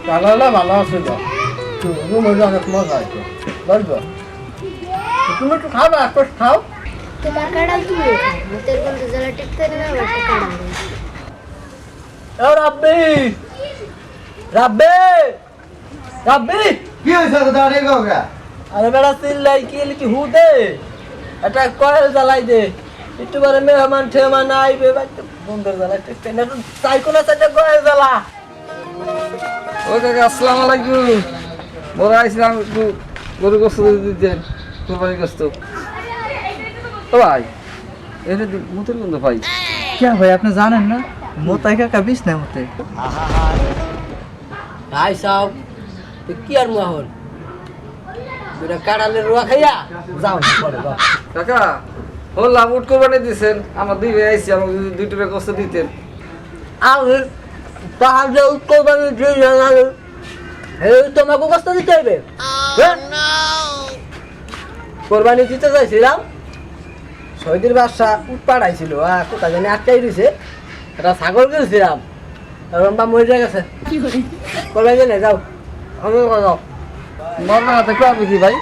কালারটা ভালো আছে তো রুমের অনেক মজা হয়েছে বুঝলো তুমি একটু খাও না একটু খাও তোমার কাড়াল তুমি খাও মুতের গন্ধ জ্বালা টিকতে না ওটা কাড়াল ও রাব্বি রাব্বি রাব্বি কি হয়েছে দাঁড়িয়ে গা? আরে বেড়া চিল্লাই কি লিখি হু দে এটা কয়েল জ্বালাই দে একটু বারে মেহমান ঠেমান আইবে বন্ধের জ্বালা টিকতে না একটু সাইকেল আছে কয়েল জ্বালা ও কাকা আসসালামু আলাইকুম বড় আইছিলাম একটু গরু গোস্ত দিতেন কোরবানি গোস্ত ও ভাই এটা মুতের গন্ধ ভাই क्या भाई आपने जाना है ना मोता का कभी नहीं होते ভাই সাহেব তো কি আর মহল দুটা কাড়ালের রোয়া খাইয়া যাও পরে যাও কাকা বললাম উঠ কোরবানি দিছেন আমার দুই ভাই আইছি আমাকে যদি 2 টাকা গোস্ত দিতেন আমি তাহলে কোরবানি দিয়ে জানাল এই তোমাকে কষ্ট দিতে হবে কোরবানি দিতে চাইছিলাম শহীদের বাদশা উঠ পাড়াইছিল কোথায় জানি আটকাই দিছে একটা ছাগল কিনছিলাম রম্বা মরে গেছে কোরবানি দিয়ে যাও আমি যাও মরনা হাতে খাবে কি ভাই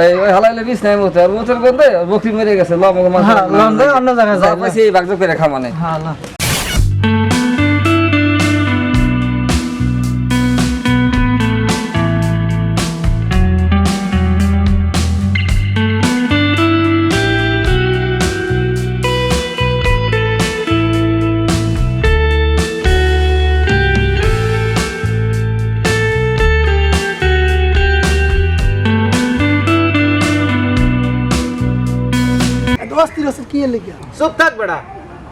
এই ওই হালাইলে বিষ নাই মতে আর মুতের গন্ধে বকরি মরে গেছে লম্বা মাছ হ্যাঁ, লম্বা অন্য জায়গায় যায়। পাইছি এই বাগজ করে খামানে हाँ ना চুপ থাক বেড়া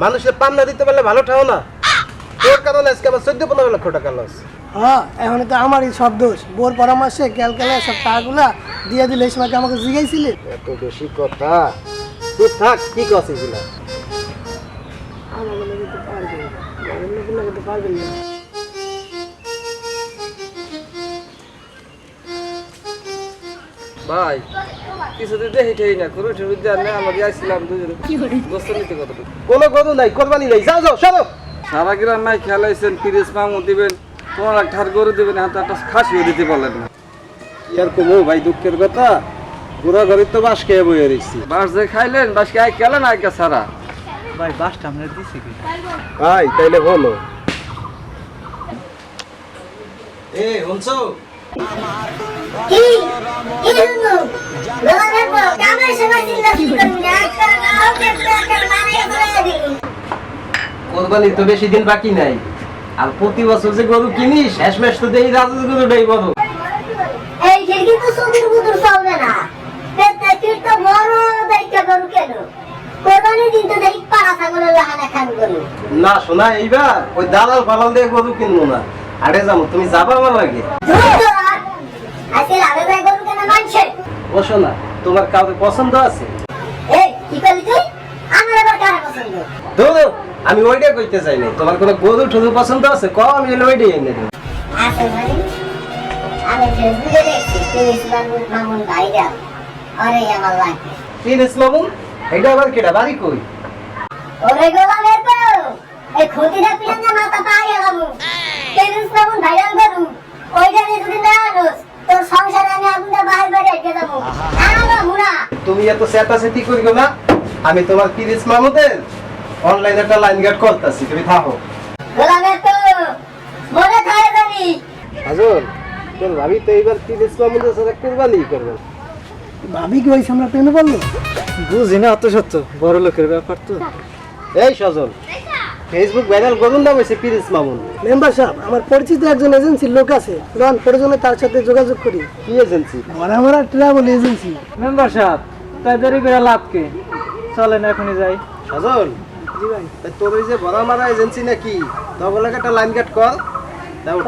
মানুষের পান্না দিতে পারলে ভালো ঠাও না তোর কারণে আজকে আমার 14-15 লক্ষ টাকা লস হ্যাঁ এখন তো আমারই সব দোষ বোর পরামর্শে ক্যালকালে সব টাকাগুলা দিয়ে দিলে এই সময় আমাকে জিগাইছিলে এত বেশি কথা চুপ থাক কি কস এগুলা ভাই কিছুদিন দেখি ঠেই না করে ঠেই দেন না আমরা আইছিলাম দুজন গোস্ত নিতে কতটুকু কোনো গরু নাই কোরবানি নাই যাও যাও সরো সারা গ্রাম নাই খেলাইছেন পিরিস মামু দিবেন তোমার ঠার গরু দিবেন হাতে একটা খাসিও দিতে পারলেন না ইয়ার কমো ভাই দুঃখের কথা পুরো ঘরে তো বাস খেয়ে বইয়ে রইছি বাস যে খাইলেন বাস কে খেলেন আগে সারা भाई बास हमने दी सी ভাই তাইলে বলো এ হনছো কি কি হলো লোকের বড় কামের সময় চিন্তা কি করবি না একটা মানে করে দিবি কোরবানি তো বেশি দিন বাকি নাই আর প্রতি বছর যে গরু কিনিস শেষমেশ তো দেই রাজু গরুটাই বড় এই খিড়কি তো সুন্দর বুদুর চলবে না পেটটা কিট তো বড় দেখতে গরু কেন কোরবানি দিন তো দেখ পাড়া ছাগলের লাহানা খান গরু না শোনা এইবার ওই দালাল ফালাল দিয়ে গরু কিনবো না আরে যাবো তুমি যাবা আমার লাগে আজকে লাগে যায় গরু কেন মানছে ও শোনা তোমার কাউকে পছন্দ আছে এই কি করলি তুই আমার আবার কার পছন্দ ধরো আমি ওইটাই কইতে চাই না তোমার কোনো গরু ঠুরু পছন্দ আছে কম আমি ওইটাই এনে দেবো আছে মানে আমি ফেসবুকে দেখছি তুই মামুন ভাইরা আরে আমার লাগে তিরিশ মামুন এটা আবার কেটা বাড়ি কই ওরে গোলামের তো এই খুঁটিটা পিয়াঙ্গা মাথা পাই গেলাম কেনিস মামুন ভাইরাল করু ওইটা নিয়ে যদি না আনোস তোর সংসারে আমি আগুনটা বাইরে বাইরে রেখে দেবো আনো মুনা তুমি এত চেতাচেতি করিও না আমি তোমার তিরিশ মামুদের অনলাইনে একটা লাইন গার্ড করতেছি তুমি থাকো গোলামের তো মনে থাকে জানি হাজর তোর ভাবি তো এইবার তিরিশ মামুদের সাথে কুরবানি করবে ভাবি কি হয়েছে আমরা প্রেমে বললো বুঝি না অত সত্য বড় লোকের ব্যাপার তো এই সজল ফেসবুক ভাইরাল করুন না বসে তিরিশ মামুন মেম্বার সাহেব আমার পরিচিত একজন এজেন্সির লোক আছে লন প্রয়োজনে তার সাথে যোগাযোগ করি কি এজেন্সি আমরা ট্রাভেল এজেন্সি মেম্বার সাহেব তাই দেরি করে লাভ কে চলেন এখনই যাই সজল তা তোর ওই যে বড় মারা এজেন্সি নাকি তখন একটা লাইন গার্ড কর দাও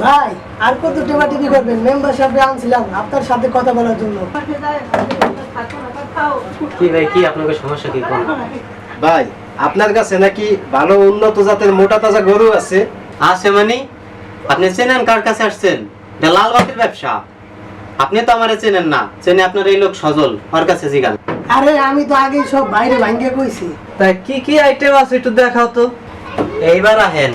ভাই আর কত টেবাটিকি করবেন মেম্বার সাহেব আনছিলাম আপনার সাথে কথা বলার জন্য কি ভাই কি আপনাদের সমস্যা কি কোন ভাই আপনার কাছে নাকি ভালো উন্নত জাতের মোটা তাজা গরু আছে আছে মানে আপনি চেনেন কার কাছে আসছেন এটা লাল বাতির ব্যবসা আপনি তো আমারে চেনেন না চেনে আপনার এই লোক সজল ওর কাছে জিগান আরে আমি তো আগেই সব বাইরে ভাঙ্গে কইছি তাই কি কি আইটেম আছে একটু দেখাও তো এইবার আহেন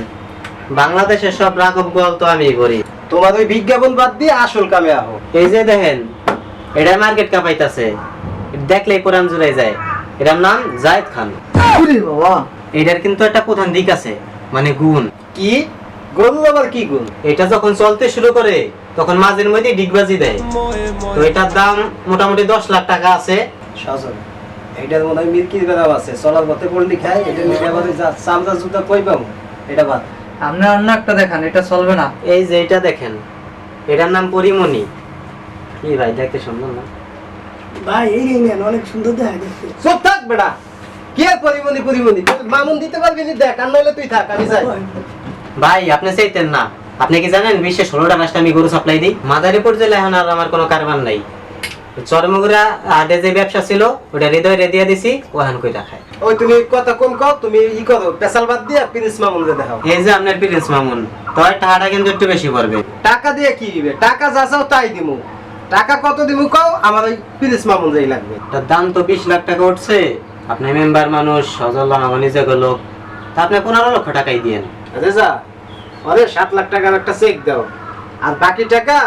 বাংলাদেশের সব রাঘব গোয়াল তো আমি করি। তোমার ওই বিজ্ঞাপন বাদ দিয়ে আসল কামে আহো। এই যে দেখেন, এটা মার্কেট কাপাইতাছে, দেখলেই কোরআন জুড়াই যায়। এটার নাম জায়েদ খান। বাবা এটার কিন্তু একটা প্রধান দিক আছে, মানে গুণ। কি গরুর আবার কি গুণ? এটা যখন চলতে শুরু করে তখন মাঝের মধ্যে ডিগবাজি দেয়। তো এটার দাম মোটামুটি 10 লাখ টাকা আছে। সজল, এইটার মনে হয় মির্কির বেড়াও আছে, চলার পথে পল্লি খায়, এটা মিলে আবার যা চামচা জুতা কই পাবো, এটা বাদ। আপনি অন্য একটা দেখান, এটা চলবে না। এই যে এটা দেখেন, এটার নাম পরিমণি। কি ভাই দেখতে সুন্দর না? ভাই এই নেন, অনেক সুন্দর দেখা যাচ্ছে। চুপ থাক বেটা, কি আর পরিমণি পরিমণি, মামুন দিতে পারবি নি, দেখ, আর নইলে তুই থাক, আমি যাই। ভাই আপনি চাইতেন না? আপনি কি জানেন বিশ্বে 16টা রাষ্ট্রে আমি গরু সাপ্লাই দিই। মাদারীপুর পর্যায়ে এখন আর আমার কোনো কারবার নাই। চরমগুড়া হাটে যে ব্যবসা ছিল ওটা হৃদয় দিয়ে দিছি, ওখান কইটা খায়। ওই তুমি কথা কম কও, তুমি ই করো, পেশাল বাদ দিয়া প্রিন্স মামুনকে দেখাও। এই যে আপনার প্রিন্স মামুন, তো টাকাটা কিন্তু একটু বেশি পড়বে। টাকা দিয়ে কি দিবে? টাকা যা চাও তাই দিমু। টাকা কত দিমু কও, আমার ওই প্রিন্স মামুন যাই লাগবে। তার দাম তো 20 লাখ টাকা উঠছে। আপনি মেম্বার মানুষ, সজল আমার নিজে লোক, তা আপনি 15 লক্ষ টাকাই দিয়েন। আচ্ছা যা, আরে 7 লাখ টাকার একটা চেক দাও, আর বাকি টাকা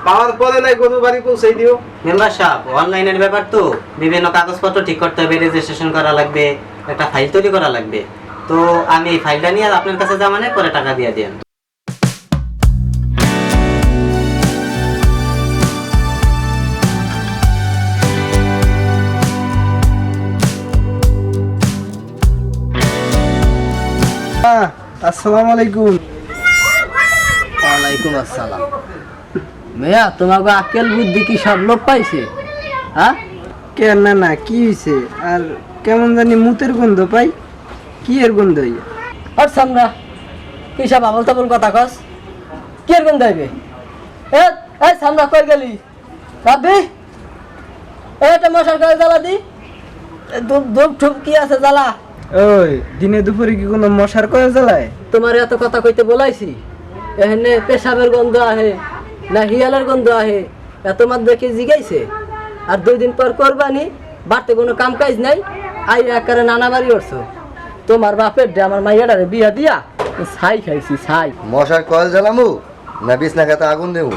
পাওয়ার পরে নাই গরু বাড়ি পৌঁছাই দিও। মেম্বার সাহেব, অনলাইনের ব্যাপার তো, বিভিন্ন কাগজপত্র ঠিক করতে হবে, রেজিস্ট্রেশন করা লাগবে, একটা ফাইল তৈরি করা লাগবে। তো আমি এই ফাইলটা নিয়ে আপনার কাছে জমানে পরে টাকা দিয়ে দেন। আসসালামু আলাইকুম। ওয়ালাইকুম আসসালাম। মেয়া তোমাকে আকেল বুদ্ধি কি সব লোপ পাইছে? হ্যাঁ কেন না না, কি হয়েছে? আর কেমন জানি মুতের গন্ধ পাই, কি এর গন্ধ? আর সামনা কি সব আবল তাবল কথা কস? কি এর গন্ধ হইবে? এই সামনা কই গেলি? রাবি এটা মশার করে জ্বালা দি, ধূপ ঠুপ কি আছে জ্বালা? ওই দিনে দুপুরে কি কোনো মশার কয়ে জ্বালায়? তোমার এত কথা কইতে বলাইছি, এখানে পেশাবের গন্ধ আহে না হিয়ালের গন্ধ আহে, এত মাত দেখে জিগাইছে। আর 2 দিন পর করবানি, বাড়তে কোনো কাম কাজ নাই, আই একারে নানা বাড়ি করছো। তোমার বাপের ডে আমার মাইয়াটারে বিয়া দিয়া ছাই খাইছি, ছাই। মশার কয়েল জ্বালামু না বিছনা খাতে আগুন দেবো?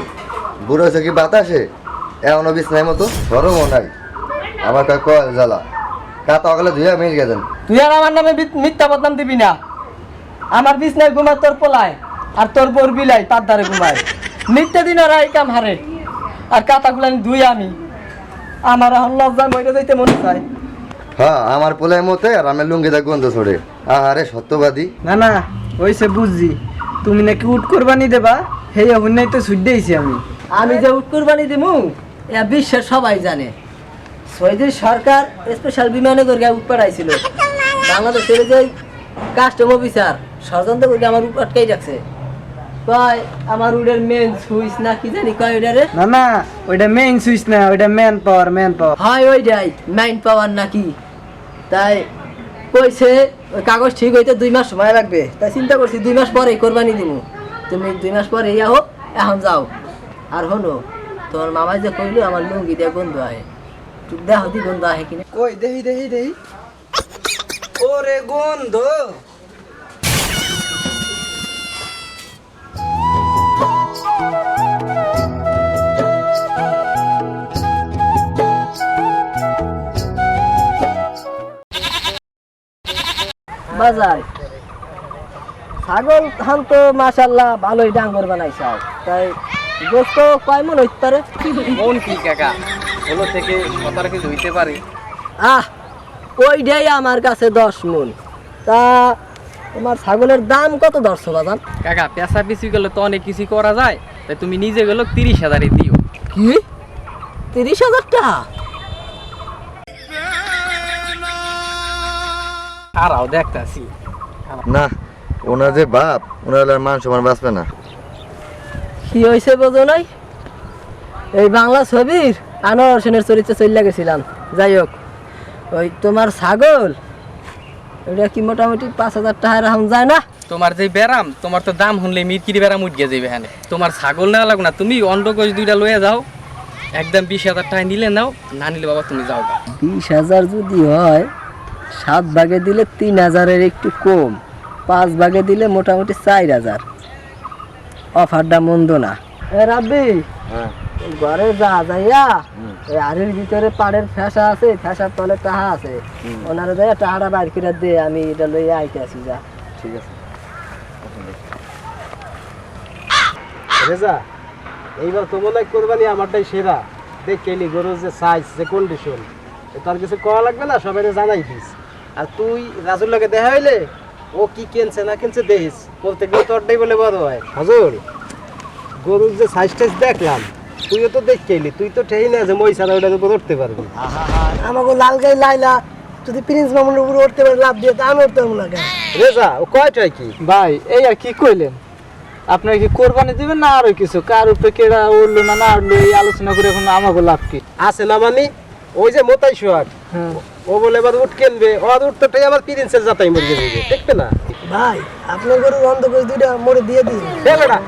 বুড়ো হয়েছে কি বাতাসে, এমনও বিছনার মতো গরমও নাই। আমার কয়েল জ্বালা কাতা অগলে ধুয়ে মেরে গেছেন। তুই আর আমার নামে মিথ্যা বদনাম দিবি না। আমার বিছনায় ঘুমায় তোর পোলায়, আর তোর বোর বিলাই তার ধারে ঘুমায়। নিত্য দিন ওরা এই কাম হারে, আর কাতাগুলো ধুই আমি। আমার এখন লজ্জায় মরে যাইতে মনে চায়। হ্যাঁ, আমার পোলায় মতে আর আমার লুঙ্গিটা গন্ধ ছড়ে। আহারে সত্যবাদী। না না, ওইসে বুঝছি তুমি নাকি উট কোরবানি দেবা, হেই অভিনয় তো ছুট দিয়েছি আমি। আমি যে উট কুরবানি দিমু এ বিশ্বের সবাই জানে। সৌদির সরকার স্পেশাল বিমানে করে উট পাঠাইছিল। বাংলাদেশের যে কাস্টম অফিসার ষড়যন্ত্র করে আমার উট আটকাই রাখছে। কয় আমার উটের মেন সুইচ না কি জানি কয় ওইটারে। না না, ওইটা মেইন সুইচ না, ওইটা ম্যান পাওয়ার, ম্যান পাওয়ার। হয় ওইটাই মাইন পাওয়ার নাকি। তাই কইছে ওই কাগজ ঠিক হইতে 2 মাস সময় লাগবে। তাই চিন্তা করছি 2 মাস পরেই কোরবানি দিব। তুমি 2 মাস পরে হোক, এখন যাও। আর হলো তোমার মামাই যে কইলো আমার লুঙ্গি দিয়ে গন্ধ আহে, তুই দেখো দি গন্ধ আহে কিনা। কই দেহি দেহি দেহি, ওরে গন্ধ। বাজার ছাগল খান তো মাশাআল্লাহ ভালোই ডাঙ্গর বানাইছাও। তাই গোস্ত কয় মন হইতে পারে? মন কি কাকা, হলো থেকে 17 কেজি হইতে পারে। ওইটাই আমার কাছে 10 মন। তা তোমার ছাগলের দাম কত ধরছো বাজান? কাকা পেশা পিছু গেলে তো অনেক কিছু করা যায়, তাই তুমি নিজে গেলো 30,000 দিও। কি 30,000 টাকা? আরাও দেখতাছি। না, ওনার যে বাপ, ওনার আর মান সমান বাঁচবে না। কি হয়েছে বোঝো নাই? এই বাংলা ছবির আনোয়ার হোসেনের চরিত্রে চলে গেছিলাম। যাই হোক, ওই তোমার ছাগল ওটা কি মোটামুটি 5,000 টাকা এরকম যায় না? তোমার যে ব্যারাম, তোমার তো দাম শুনলে মিরকিরি ব্যারাম উঠে যাবে। হ্যাঁ, তোমার ছাগল নেওয়া লাগবে না, তুমি অন্ডকোষ 2টা লয়ে যাও, একদম 20,000 টাকা নিলে নাও, না নিলে বাবা তুমি যাও। 20,000 যদি হয়, 7 ভাগে দিলে 3,000-এর একটু কম, 5 ভাগে দিলে মোটামুটি 4,000। অফারটা মন্দ না। এ রাব্বি, হ্যাঁ ঘরে যা যাইয়া এই আড়ির ভিতরে পাড়ের ফ্যাসা আছে, ফ্যাসার তলে টাহা আছে, ওনারে যাইয়া টাহাটা বাইর করে দে, আমি এটা লইয়া আইতে আসি। যা। ঠিক আছে। রেজা, এইবার তো মনে হয় কোরবানি আমারটাই সেরা। দেখ কেলি গরুর যে সাইজ, যে কন্ডিশন, তার কিছু করা লাগবে না, সবাই জানাই দিস। আর তুই রাজুর লাগে দেখা হইলে ও কি কিনছে না কিনছে দেখিস, বলতে গেলে তোরটাই বলে বড় হয়। হজুর, গরুর যে সাইজ টাইজ দেখলাম, তুইও তো দেখ কেলি, তুই তো ঠেই না যে মই ছাড়া ওটার উপর উঠতে পারবি। আমাকে লাল গাই লাইলা যদি প্রিন্স মামুনের উপর উঠতে পারে লাভ দিয়ে, তা আমি উঠতে পারবো না কেন? রেজা, ও কয়টাই কি? ভাই এই আর কি কইলেন, আপনারা কি কোরবানি দিবেন না আরো কিছু? কার উপরে কেডা উঠলো না না উঠলো এই আলোচনা করে এখন আমাকে লাভ কি? আছে না মানে ওই যে মোতাই সোহাগ, ও বলে এবার উঠ কিনবে, ওর উঠতেটাই আমার প্রিন্সের যাতাই মরে যাবে, দেখবে না? ভাই আপনার গরুর অন্ধ করে দুইটা মোড়ে দিয়ে দিন। বেটা,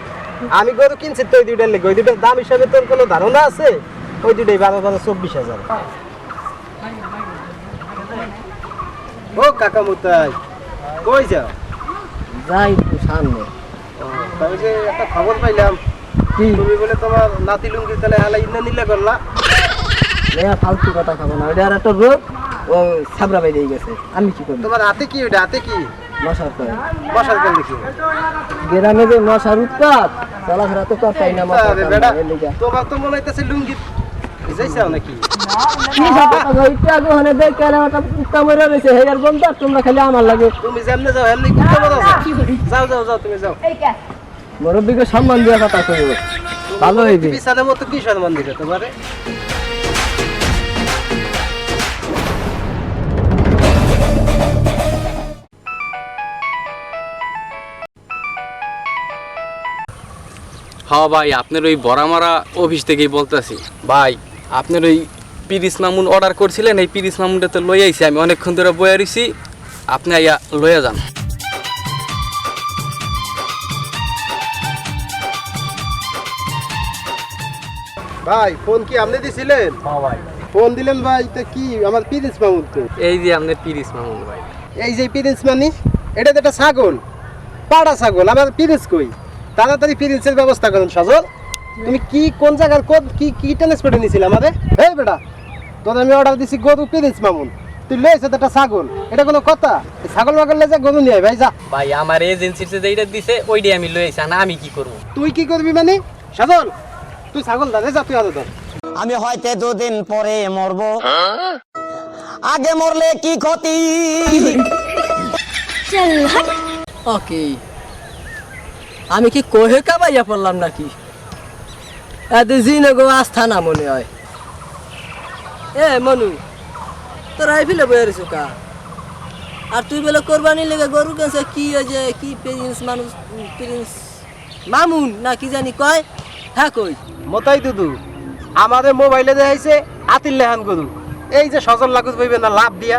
আমি গরু কিনছি তো ওই দুইটার লেগে, ওই দুইটার দাম হিসাবে তোর কোনো ধারণা আছে? ওই দুইটাই 12,000-24,000। ও কাকা মোতাই, কই যাও? যাই একটু সামনে। তবে যে একটা খবর পাইলাম, তুমি বলে তোমার নাতি লুঙ্গি তাহলে হালা ইন্না নিলে করলা। ফালতু কথা খাবো না, ওটা আর একটা রোগ, ও ছাবরা বেরিয়ে গেছে, আমি কি করবো? তোমার হাতে কি ওইটা? হাতে কি মশার করে বসার কেন দেখি? গ্রামে যে মশার উৎপাত, চলাফেরা তো করতাই না মশার আরে কামড়ে, বেটা, এর লিগা। তোমার তো মনে হইতেছে লুঙ্গি ভিজাইছাও নাকি? কি সব কথা কও? একটু আগে ওখানে দেখ কেন একটা কুত্তা মরে রয়েছে, হেগার বন্ধু, আর তোমরা খালি আমার লাগে। তুমি যেমনে যাও এমনি কি খবর আছে? যাও যাও যাও, তুমি যাও। মুরব্বীকে সম্মান দেওয়া কথা কইব, ভালো হইবে। বিছানার মতো কি সম্মান দিবে তোমারে? হ্যাঁ ভাই, আপনার ওই বড়ামারা অফিস থেকেই বলতেছি। ভাই আপনার ওই পিরিস মামুন অর্ডার করছিলেন, এই পিরিস মামুনটা তো লই আইছি, আমি অনেকক্ষণ ধরে বয়ে রইছি, আপনি আইয়া লইয়া যান। ভাই ফোন কি আপনি দিছিলেন? হ্যাঁ ভাই, ফোন দিলেন ভাই, তো কি আমার প্রিন্স মামুন তো? এই যে আপনার পিরিস মামুন ভাই। এই যে প্রিন্স মানি, এটা তো একটা ছাগল, পাড়া ছাগল, আমার প্রিন্স কই? তাড়াতাড়ি প্রিন্সের ব্যবস্থা করুন সজল। তুমি কি কোন জায়গার কোন কি কি ট্রান্সপোর্টে নিয়েছিলে আমাদের? এই বেটা, তোর আমি অর্ডার দিছি গরু প্রিন্স মামুন, তুই লইছ একটা ছাগল, এটা কোনো কথা? ছাগল মাগল লে যা গরু নিয়ে আয় ভাই, যা। ভাই আমার এজেন্সির যে যেটা দিছে ওইটাই আমি লই আইছি, না আমি কি করব? তুই কি করবি মানে? সজল, তুই ছাগল ধরে যা, তুই আদর ধর। আমি হয়তো দুদিন পরে মরবো, আগে মরলে কি ক্ষতি? ওকে, আমি কি কোহে কাবাইয়া পড়লাম নাকি? এত জিনগো আস্থা না মনে হয়। এ মনু, তোর আইফিলে বয়ে রেছো কা? আর তুই বলে কোরবানি লেগে গরু কেছে, কি ওই যে কি প্রিন্স মানুষ, প্রিন্স মামুন না কি জানি কয়, হ্যাঁ কই? মতাই দুদু, আমাদের মোবাইলে দেখাইছে আতিল লেহান গরু, এই যে সজল লাগুত বইবে না লাভ দিয়া,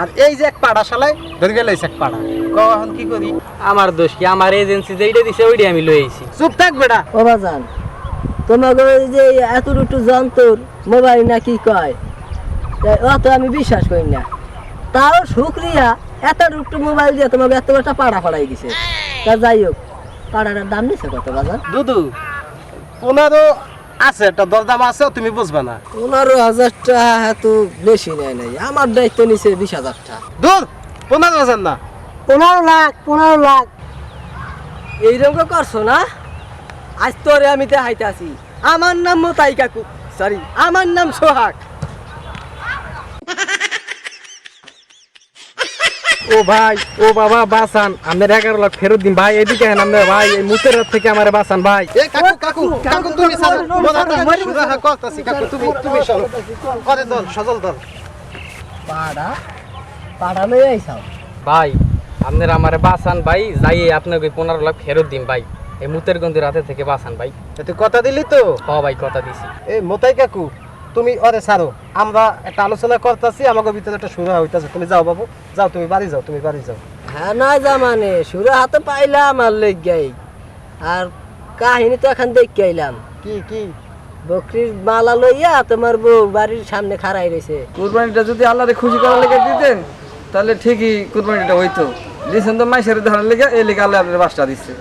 আর এই যে এক পাড়া শালায় ধরে গেলে এক পাড়া। কখন কি করি? আমার দোষ কি? আমার এজেন্সি যেটা দিছে ওইটাই আমি লই আইছি। চুপ থাক বেটা। ও বাজান, তোমাকে ওই যে এত একটু যন্ত্র মোবাইল না কি কয়, অত আমি বিশ্বাস করি না। তাও শুক্রিয়া, এত একটু মোবাইল দিয়ে তোমাকে এত একটা পাড়া ফাড়াই দিছে। তা যাই হোক, পাড়াটার দাম নিছে কত বাজান? দুদু 15 আছে, একটা দরদাম আছে, তুমি বুঝবা না। 15,000 টাকা এত বেশি নেয় নাই, আমার দায়িত্ব নিছে 20,000 টাকা। দূর, 15,000 না, 15 লাখ 15 লাখ। এইরকম করছো না? আজ তোরে আমি দেখাইতে আছি, আমার নাম মোতাই কাকু, সরি আমার নাম সোহাগ। ও ভাই, ও বাবা বাসান, আমাদের 11 লাখ ফেরত দিন ভাই। এদিকে হেন আমরা ভাই, এই মুতের হাত থেকে আমারে বাসান ভাই। এ কাকু কাকু কাকু, তুমি সারা সুরাহা করতাছি কাকু, তুমি চলো করে দল সজল দল। পাড়া লই আইছাও ভাই আপনার আমারে বাঁচান ভাই, যাই আপনাকে 15 লাখ ফেরত দিন ভাই, এই মুতের গন্ধের হাতে থেকে বাঁচান ভাই। তুই কথা দিলি তো? হ্যাঁ ভাই কথা দিছি। এই মোতাই কাকু, তুমি ওরে ছাড়ো, আমরা একটা আলোচনা করতেছি, আমাকে ভিতরে একটা সুরা হইতাছে। তুমি যাও বাবু, যাও, তুমি বাড়ি যাও, তুমি বাড়ি যাও। হ্যাঁ না জামানে সুরা হাতে পাইলাম আমার লেগাই, আর কাহিনী তো এখন দেখে আইলাম। কি কি? বকরির মালা লইয়া তোমার বউ বাড়ির সামনে খাড়াই রয়েছে। কুরবানিটা যদি আল্লাহরে খুশি করার লেগে দিতেন তাহলে ঠিকই কুরবানিটা হইতো। দিয়েছেন তো মাইসের ধারার লেগে, এই লেগে আল্লাহ আপনার বাসটা দিচ্ছে।